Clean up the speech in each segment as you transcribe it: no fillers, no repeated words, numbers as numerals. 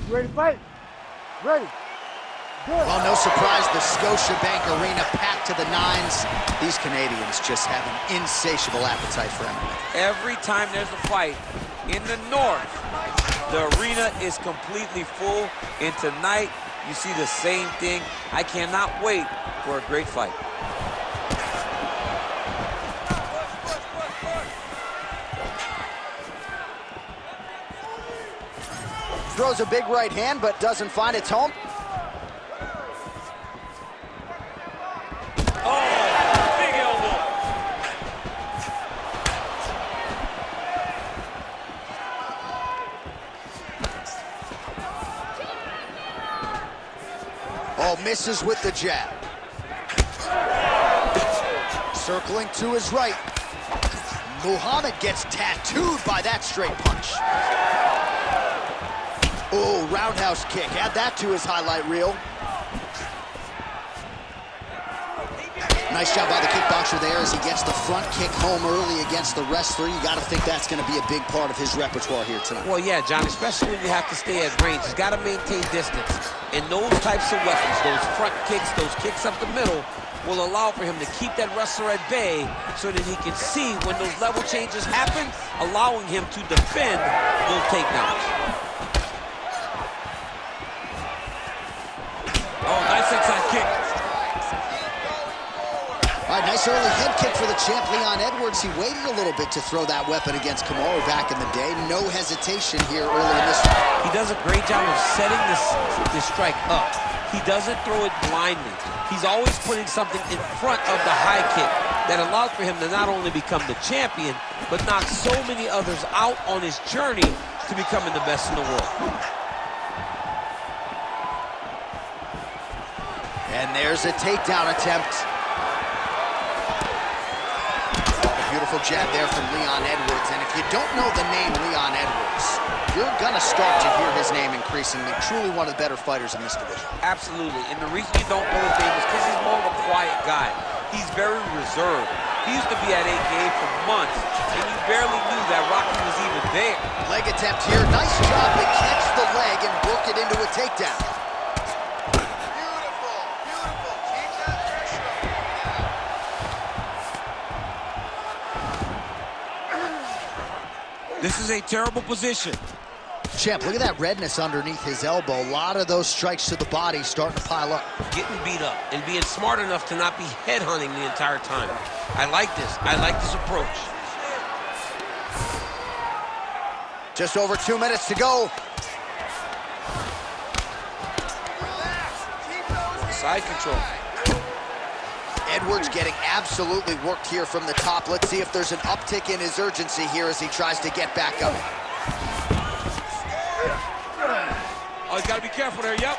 You ready to fight? Ready. Good. Well, no surprise, the Scotiabank Arena packed to the nines. These Canadians just have an insatiable appetite for MMA. Every time there's a fight in the North, the arena is completely full. And tonight, you see the same thing. I cannot wait for a great fight. Throws a big right hand, but doesn't find its home. Oh, big elbow. Oh, misses with the jab. Circling to his right. Muhammad gets tattooed by that straight punch. Oh, roundhouse kick. Add that to his highlight reel. Nice job by the kickboxer there as he gets the front kick home early against the wrestler. You got to think that's going to be a big part of his repertoire here tonight. Well, yeah, John, especially when you have to stay at range. He's got to maintain distance. And those types of weapons, those front kicks, those kicks up the middle, will allow for him to keep that wrestler at bay so that he can see when those level changes happen, allowing him to defend those takedowns. Oh, nice inside kick. All right, nice early head kick for the champ, Leon Edwards. He waited a little bit to throw that weapon against Kamaru back in the day. No hesitation here early in this one. He does a great job of setting this strike up. He doesn't throw it blindly. He's always putting something in front of the high kick that allows for him to not only become the champion, but knock so many others out on his journey to becoming the best in the world. And there's a takedown attempt. Beautiful jab there from Leon Edwards. And if you don't know the name Leon Edwards, you're gonna start to hear his name increasingly. Truly one of the better fighters in this division. Absolutely. And the reason you don't know his name is because he's more of a quiet guy. He's very reserved. He used to be at AKA for months, and you barely knew that Rocky was even there. Leg attempt here. Nice job to catch the leg and work it into a takedown. This is a terrible position. Champ, look at that redness underneath his elbow. A lot of those strikes to the body starting to pile up. Getting beat up and being smart enough to not be headhunting the entire time. I like this. I like this approach. Just over 2 minutes to go. Side control. Edwards getting absolutely worked here from the top. Let's see if there's an uptick in his urgency here as he tries to get back up. Oh, he's got to be careful there, yep.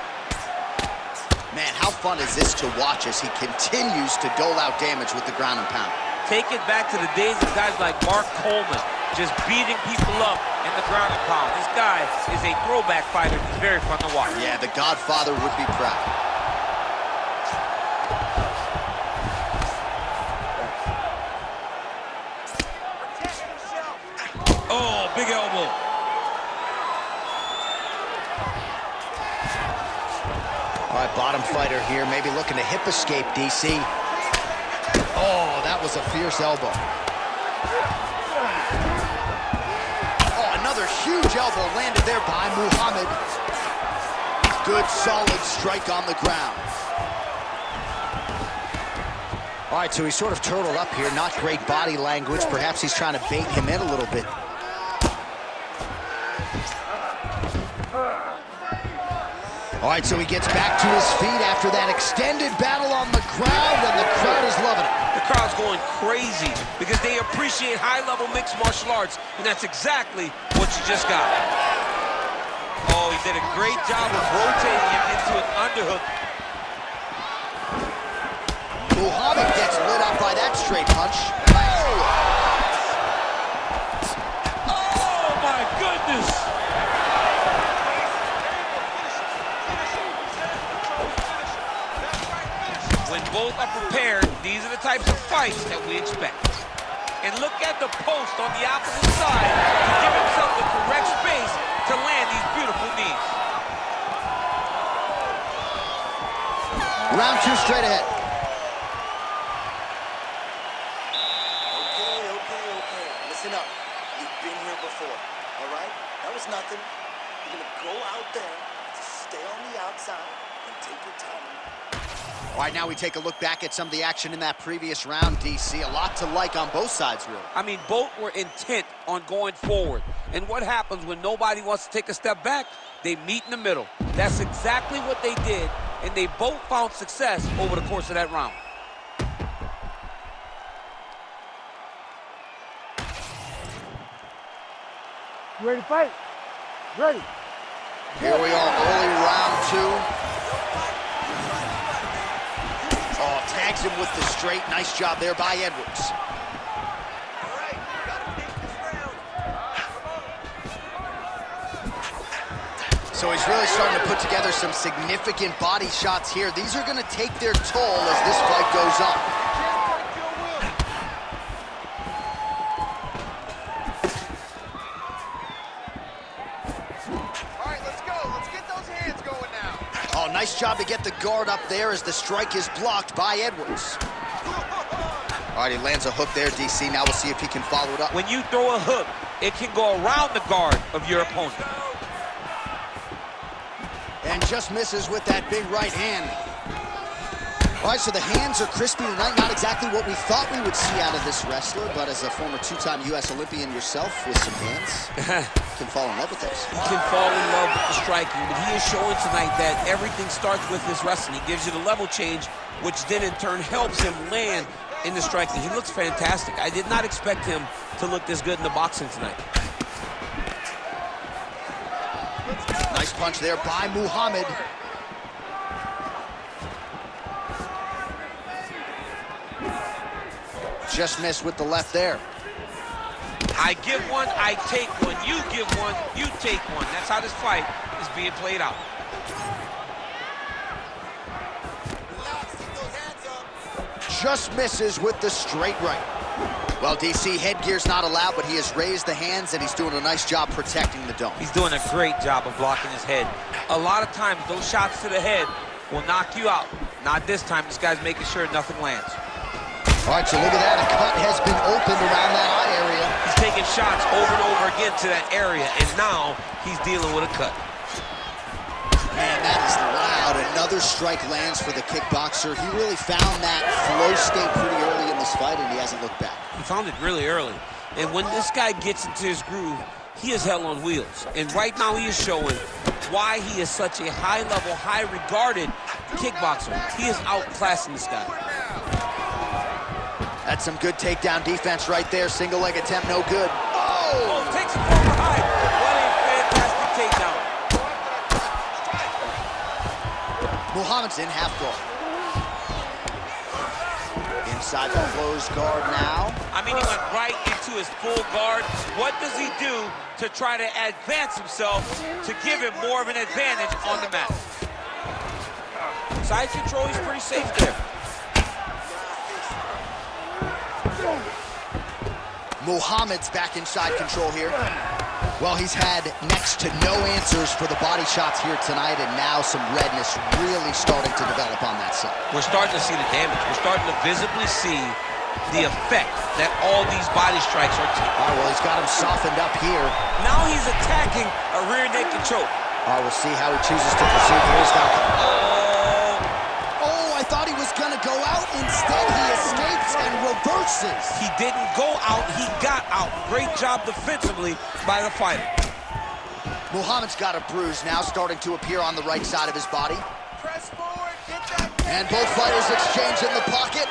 Man, how fun is this to watch as he continues to dole out damage with the ground and pound. Take it back to the days of guys like Mark Coleman, just beating people up in the ground and pound. This guy is a throwback fighter. He's very fun to watch. Yeah, the Godfather would be proud. Oh, big elbow. All right, bottom fighter here, maybe looking to hip escape, DC. Oh, that was a fierce elbow. Oh, another huge elbow landed there by Muhammad. Good, solid strike on the ground. All right, so he's sort of turtled up here. Not great body language. Perhaps he's trying to bait him in a little bit. All right, so he gets back to his feet after that extended battle on the ground, and the crowd is loving it. The crowd's going crazy because they appreciate high-level mixed martial arts, and that's exactly what you just got. Oh, he did a great job of rotating him into an underhook. Muhammad gets lit up by that straight punch. Oh, my goodness! When both are prepared, these are the types of fights that we expect. And look at the post on the opposite side to give himself the correct space to land these beautiful knees. Round 2 straight ahead. Okay. Listen up. You've been here before, all right? That was nothing. You're gonna go out there, stay on the outside, and take your time. All right, now we take a look back at some of the action in that previous round, DC. A lot to like on both sides, really. I mean, both were intent on going forward. And what happens when nobody wants to take a step back? They meet in the middle. That's exactly what they did, and they both found success over the course of that round. You ready to fight? Ready. Here we are, early round 2. Oh, tags him with the straight. Nice job there by Edwards. All right, you gotta take this round. So he's really starting to put together some significant body shots here. These are going to take their toll as this fight goes on. All right, let's go. Let's get those hands going now. Oh, nice job to get the guard up there as the strike is blocked by Edwards. All right, he lands a hook there, DC. Now we'll see if he can follow it up. When you throw a hook, it can go around the guard of your opponent. And just misses with that big right hand. All right, so the hands are crispy tonight. Not exactly what we thought we would see out of this wrestler, but as a former 2-time U.S. Olympian yourself with some hands, can fall in love with those. He can fall in love with the striking, but he is showing tonight that everything starts with his wrestling. He gives you the level change, which then in turn helps him land in the striking. He looks fantastic. I did not expect him to look this good in the boxing tonight. Nice punch there by Muhammad. Just missed with the left there. I give one, I take one. You give one, you take one. That's how this fight is being played out. Just misses with the straight right. Well, DC, headgear's not allowed, but he has raised the hands, and he's doing a nice job protecting the dome. He's doing a great job of blocking his head. A lot of times, those shots to the head will knock you out. Not this time. This guy's making sure nothing lands. All right, so look at that. A cut has been opened around that eye area. He's taking shots over and over again to that area, and now he's dealing with a cut. Man, that is loud. Another strike lands for the kickboxer. He really found that flow state pretty early in this fight, and he hasn't looked back. He found it really early. And when this guy gets into his groove, he is hell on wheels. And right now he is showing why he is such a high-level, high-regarded kickboxer. He is outclassing this guy. That's some good takedown defense right there. Single leg attempt, no good. Oh, takes him from behind. What a fantastic takedown. Muhammad's in half guard. Inside the closed guard now. I mean, he went right into his full guard. What does he do to try to advance himself to give him more of an advantage on the mat? Side control, he's pretty safe there. Muhammad's back inside control here. Well, he's had next to no answers for the body shots here tonight, and now some redness really starting to develop on that side. We're starting to see the damage. We're starting to visibly see the effect that all these body strikes are taking. All right, well, he's got him softened up here. Now he's attacking a rear naked choke. All right, we'll see how he chooses to proceed here. He's got... Oh, I thought he was going to go out. Instead, he escapes and reverses. He didn't go out, he got out. Great job defensively by the fighter. Muhammad's got a bruise now starting to appear on the right side of his body. Press forward, get that. And both fighters exchange in the pocket.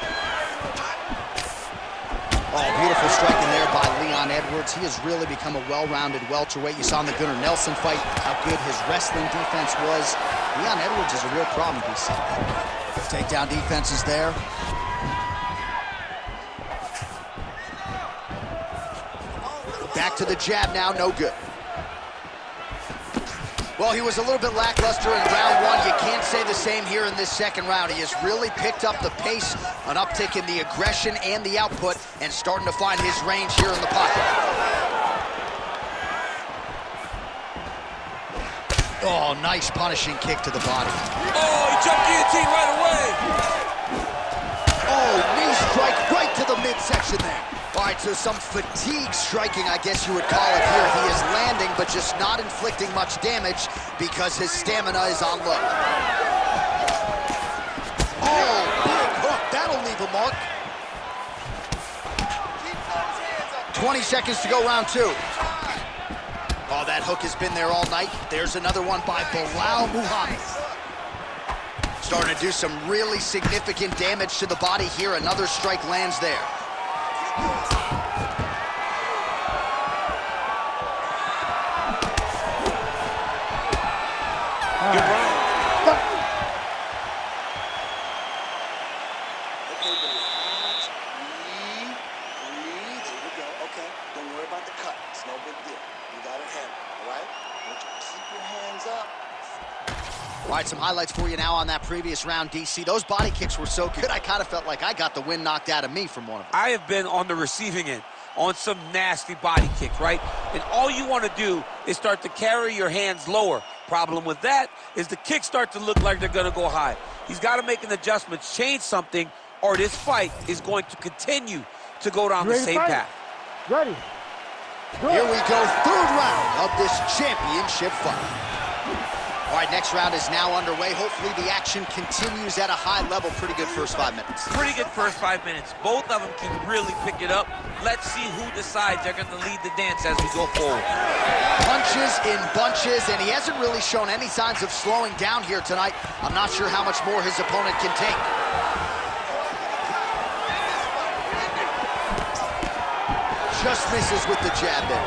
Oh, beautiful striking there by Leon Edwards. He has really become a well-rounded welterweight. You saw in the Gunnar Nelson fight how good his wrestling defense was. Leon Edwards is a real problem, DC. Takedown defense is there. Back to the jab now, no good. Well, he was a little bit lackluster in round one. You can't say the same here in this second round. He has really picked up the pace, an uptick in the aggression and the output, and starting to find his range here in the pocket. Oh, nice punishing kick to the body. Oh, he jumped guillotine right away. Oh, knee strike right to the midsection there. All right, so some fatigue striking, I guess you would call it here. He is landing, but just not inflicting much damage because his stamina is on low. Oh, big hook. That'll leave a mark. 20 seconds to go, round 2. Oh, that hook has been there all night. There's another one by Belal Muhammad. Starting to do some really significant damage to the body here. Another strike lands there. Good run. Okay, relax, breathe. Here we go. Okay, don't worry about the cut. It's no big deal. You got it handled, all right? I want you to keep your hands up. All right, some highlights for you now on that previous round, DC. Those body kicks were so good, I kind of felt like I got the wind knocked out of me from one of them. I have been on the receiving end on some nasty body kick, right? And all you want to do is start to carry your hands lower. Problem with that is the kicks start to look like they're going to go high. He's got to make an adjustment, change something, or this fight is going to continue to go down the same path. Ready. Here we go, third round of this championship fight. All right, next round is now underway. Hopefully the action continues at a high level. Pretty good first 5 minutes. Pretty good first 5 minutes. Both of them can really pick it up. Let's see who decides they're going to lead the dance as we go forward. Punches in bunches, and he hasn't really shown any signs of slowing down here tonight. I'm not sure how much more his opponent can take. Just misses with the jab there.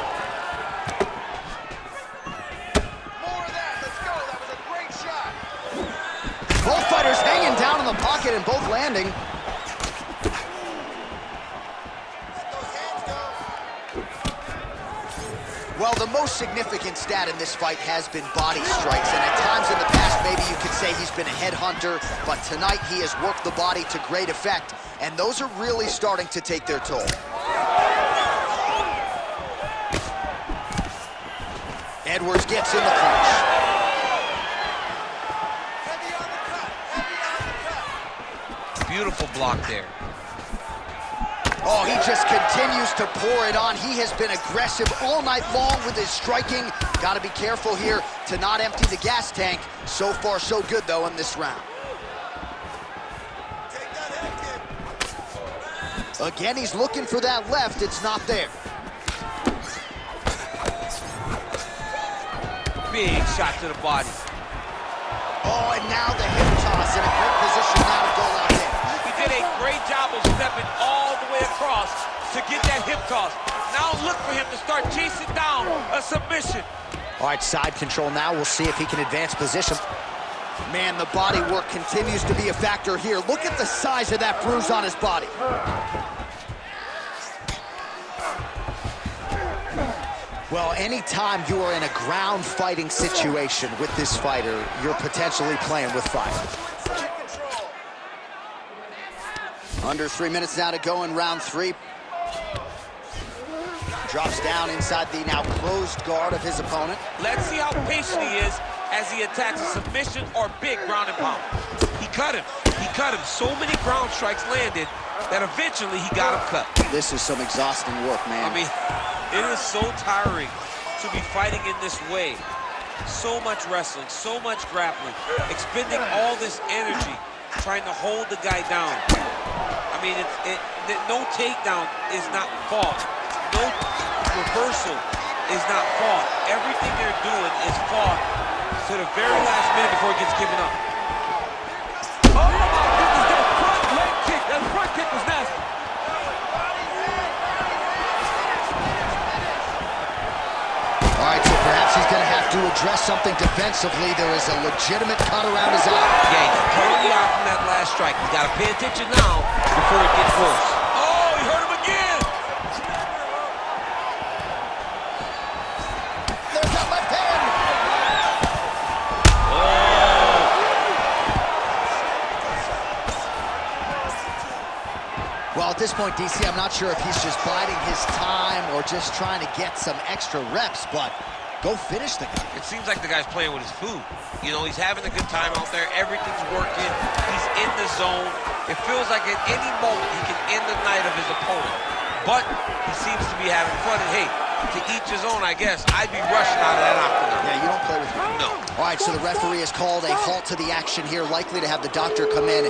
Both fighters hanging down in the pocket and both landing. Well, the most significant stat in this fight has been body strikes, and at times in the past, maybe you could say he's been a headhunter, but tonight he has worked the body to great effect, and those are really starting to take their toll. Edwards gets in the clinch. Beautiful block there. Oh, he just continues to pour it on. He has been aggressive all night long with his striking. Got to be careful here to not empty the gas tank. So far, so good, though, in this round. Again, he's looking for that left. It's not there. Big shot to the body. Oh, and now the hip toss in a great position now to go out there. He did a great job of stepping all the way across to get that hip toss. Now look for him to start chasing down a submission. All right, side control now. We'll see if he can advance position. Man, the body work continues to be a factor here. Look at the size of that bruise on his body. Well, anytime you are in a ground fighting situation with this fighter, you're potentially playing with fire. Under 3 minutes now to go in round 3. Drops down inside the now closed guard of his opponent. Let's see how patient he is as he attacks a submission or big ground and pound. He cut him. He cut him. So many ground strikes landed that eventually he got him cut. This is some exhausting work, man. I mean, it is so tiring to be fighting in this way. So much wrestling, so much grappling, expending all this energy trying to hold the guy down. I mean, no takedown is not fought. No reversal is not fought. Everything they're doing is fought to the very last minute before it gets given up. Oh my goodness, that front leg kick, that front kick was nasty. All right, so perhaps he's going to have to address something defensively. There is a legitimate cut around his eye. Yeah, he's cutting the eye from that last strike. He's got to pay attention now before it gets worse. Oh, he hurt him again. There's that left hand. Oh. Well, at this point, DC, I'm not sure if he's just biding his time or just trying to get some extra reps, but go finish the guy. It seems like the guy's playing with his food. You know, he's having a good time out there. Everything's working. He's in the zone. It feels like at any moment he can end the night of his opponent. But he seems to be having fun. And hey, to each his own, I guess. I'd be rushing out of that octagon. Yeah, you don't play with me. No. All right, so the referee has called a halt to the action here, likely to have the doctor come in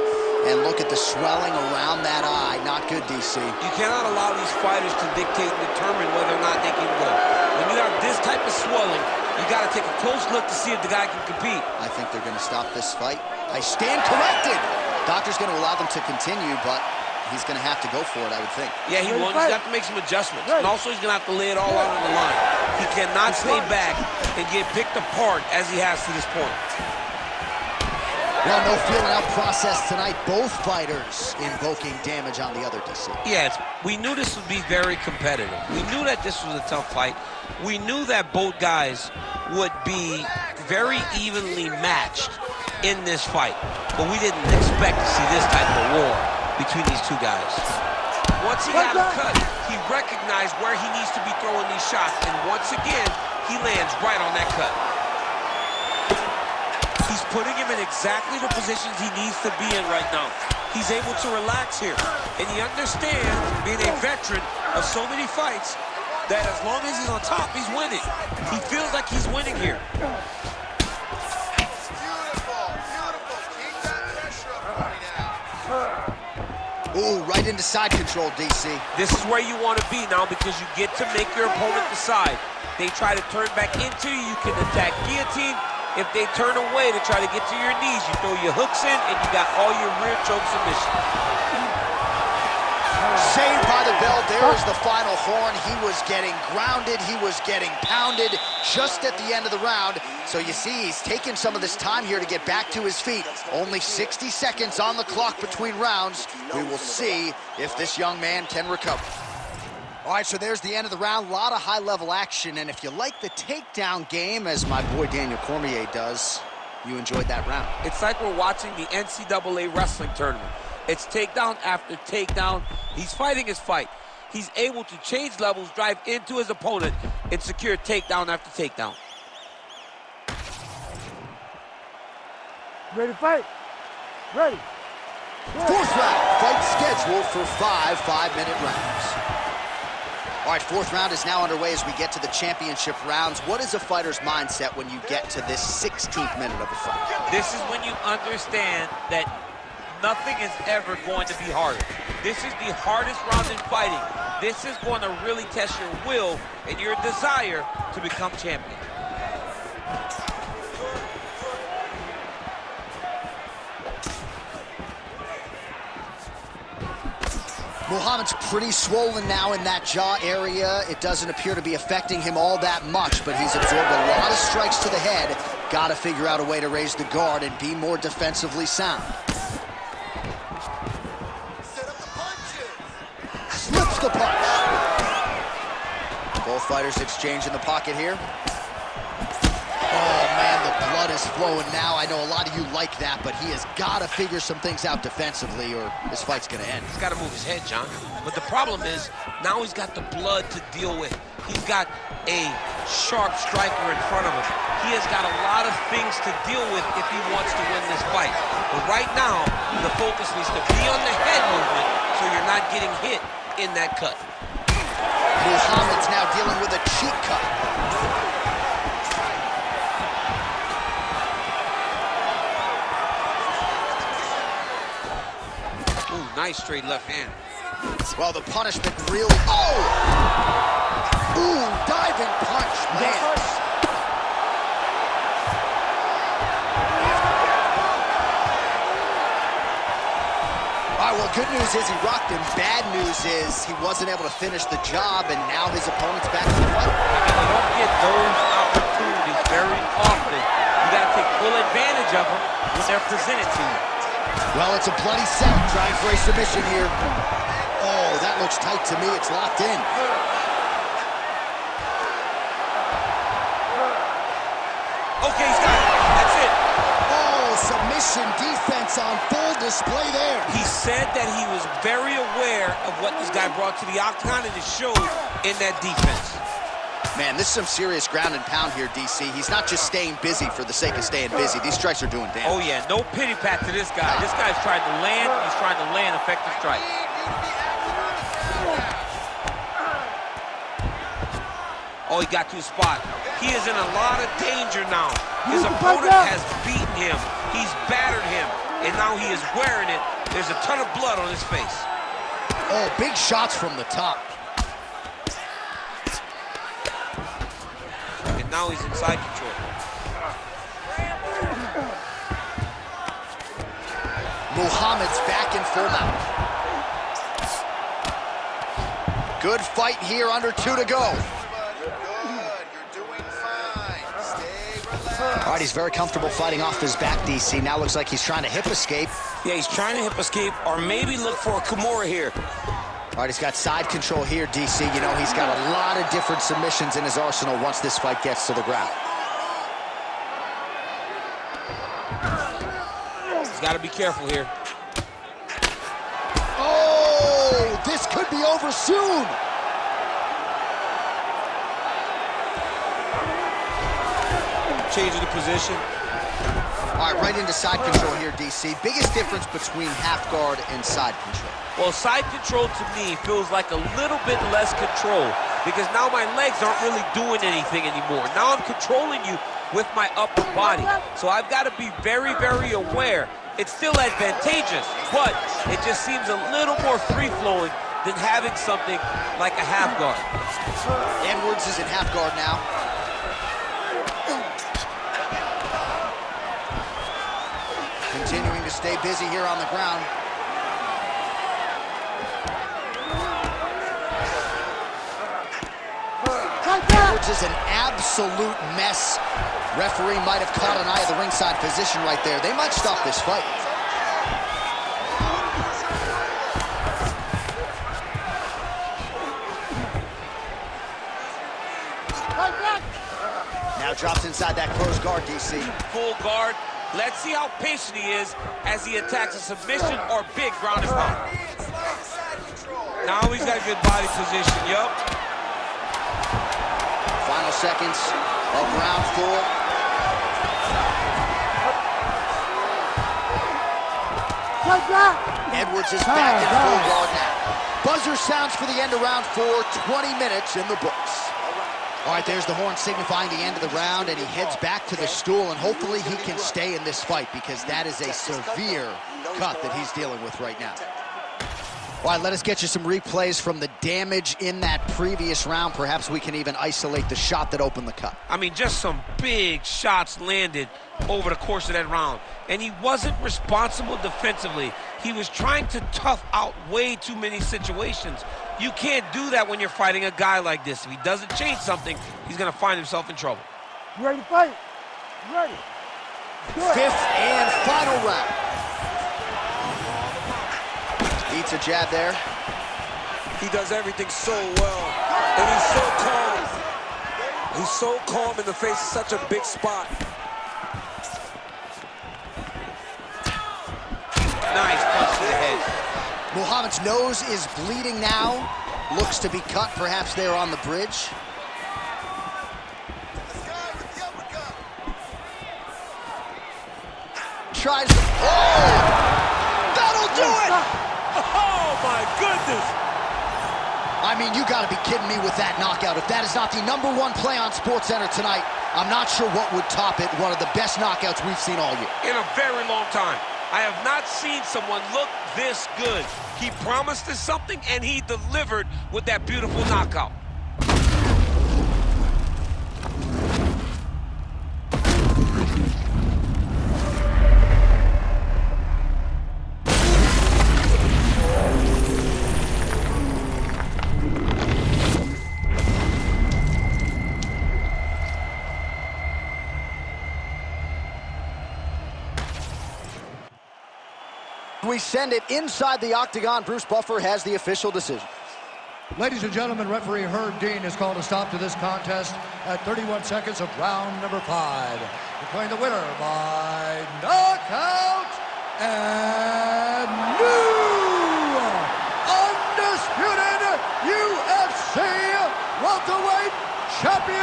and look at the swelling around that eye. Not good, DC. You cannot allow these fighters to dictate and determine whether or not they can go. When you have this type of swelling, you got to take a close look to see if the guy can compete. I think they're going to stop this fight. I stand corrected. Doctor's going to allow them to continue, but he's going to have to go for it, I would think. Yeah, he will. He's going to have to make some adjustments. And also, he's going to have to lay it all out on the line. He cannot stay back and get picked apart as he has to this point. Well, no feeling out process tonight. Both fighters invoking damage on the other, DC. Yes, we knew this would be very competitive. We knew that this was a tough fight. We knew that both guys would be very evenly matched in this fight. But we didn't expect to see this type of war between these two guys. Once he got him cut, he recognized where he needs to be throwing these shots. And once again, he lands right on that cut. He's putting him in exactly the positions he needs to be in right now. He's able to relax here. And he understands, being a veteran of so many fights, that as long as he's on top, he's winning. He feels like he's winning here. Ooh, right into side control, DC. This is where you want to be now because you get to make your opponent decide. They try to turn back into you, you can attack guillotine. If they turn away to try to get to your knees, you throw your hooks in and you got all your rear choke submission. Saved by the bell. There is the final horn. He was getting grounded. He was getting pounded just at the end of the round. So you see, he's taking some of this time here to get back to his feet. Only 60 seconds on the clock between rounds. We will see if this young man can recover. All right, so there's the end of the round. A lot of high-level action, and if you like the takedown game, as my boy Daniel Cormier does, you enjoyed that round. It's like we're watching the NCAA wrestling tournament. It's takedown after takedown. He's fighting his fight. He's able to change levels, drive into his opponent, and secure takedown after takedown. Ready to fight? Ready. Fourth round, fight scheduled for 5 5-minute rounds. All right, fourth round is now underway as we get to the championship rounds. What is a fighter's mindset when you get to this 16th minute of a fight? This is when you understand that nothing is ever going to be harder. This is the hardest round in fighting. This is going to really test your will and your desire to become champion. Muhammad's pretty swollen now in that jaw area. It doesn't appear to be affecting him all that much, but he's absorbed a lot of strikes to the head. Got to figure out a way to raise the guard and be more defensively sound. Set up the punches. Slips the punch. Both fighters exchange in the pocket here. Oh, man, the blood is flowing now. I know a lot of you like that, but he has got to figure some things out defensively or this fight's going to end. He's got to move his head, John. But the problem is, now he's got the blood to deal with. He's got a sharp striker in front of him. He has got a lot of things to deal with if he wants to win this fight. But right now, the focus needs to be on the head movement so you're not getting hit in that cut. Muhammad's now dealing with a cheek cut. Ooh, nice straight left hand. Well, the punishment really... Oh! Ooh, diving punch, man. All right, well, good news is he rocked him. Bad news is he wasn't able to finish the job, and now his opponent's back in the fight. You don't get those opportunities very often. You got to take full advantage of them when they're presented to you. Well, it's a bloody setup, trying for a submission here. Oh, that looks tight to me. It's locked in. Okay, he's got it. That's it. Oh, submission defense on full display there. He said that he was very aware of what this guy brought to the octagon, and it showed in that defense. Man, this is some serious ground and pound here, DC. He's not just staying busy for the sake of staying busy. These strikes are doing damage. Oh, yeah, no pity pat to this guy. This guy's trying to land. He's trying to land effective strike. Oh, he got to his spot. He is in a lot of danger now. His opponent has beaten him. He's battered him. And now he is wearing it. There's a ton of blood on his face. Oh, big shots from the top. And now he's inside control. Muhammad's back in full mount. Good fight here, under 2 to go. All right, he's very comfortable fighting off his back, DC. Now looks like he's trying to hip escape. Yeah, he's trying to hip escape or maybe look for a Kimura here. All right, he's got side control here, DC. You know, he's got a lot of different submissions in his arsenal once this fight gets to the ground. He's got to be careful here. Oh, this could be over soon. Changing the position. All right, right into side control here, DC. Biggest difference between half guard and side control. Well, side control to me feels like a little bit less control because now my legs aren't really doing anything anymore. Now I'm controlling you with my upper body. So I've got to be very, very aware. It's still advantageous, but it just seems a little more free-flowing than having something like a half guard. Edwards is in half guard now. Continuing to stay busy here on the ground. Edwards is an absolute mess. Referee might have caught an eye of the ringside position right there. They might stop this fight. Now drops inside that closed guard, DC. Full guard. Let's see how patient he is as he attacks a submission or big ground and pound. Now he's got a good body position, yup. Final seconds of round 4. Edwards is back in full guard now. Buzzer sounds for the end of round 4, 20 minutes in the books. All right, there's the horn signifying the end of the round, and he heads back to the stool, and hopefully he can stay in this fight because that is a severe cut that he's dealing with right now. All right, let us get you some replays from the damage in that previous round. Perhaps we can even isolate the shot that opened the cut. I mean, just some big shots landed over the course of that round. And he wasn't responsible defensively. He was trying to tough out way too many situations. You can't do that when you're fighting a guy like this. If he doesn't change something, he's going to find himself in trouble. You ready to fight? You ready? Fifth and final round. Eats a jab there. He does everything so well, and he's so calm. He's so calm in the face of such a big spot. Nice punch to the head. Muhammad's nose is bleeding now. Looks to be cut, perhaps there on the bridge. Tries to... Oh! That'll do it! Oh, my goodness! I mean, you gotta be kidding me with that knockout. If that is not the #1 play on SportsCenter tonight, I'm not sure what would top it. One of the best knockouts we've seen all year. In a very long time. I have not seen someone look this good. He promised us something, and he delivered with that beautiful knockout. We send it inside the octagon. Bruce Buffer has the official decision. Ladies and gentlemen, referee Herb Dean has called a stop to this contest at 31 seconds of round number 5. Declaring the winner by knockout and new undisputed UFC welterweight champion.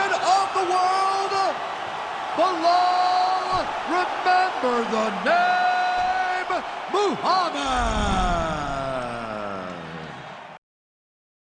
Belal, remember the name, Muhammad.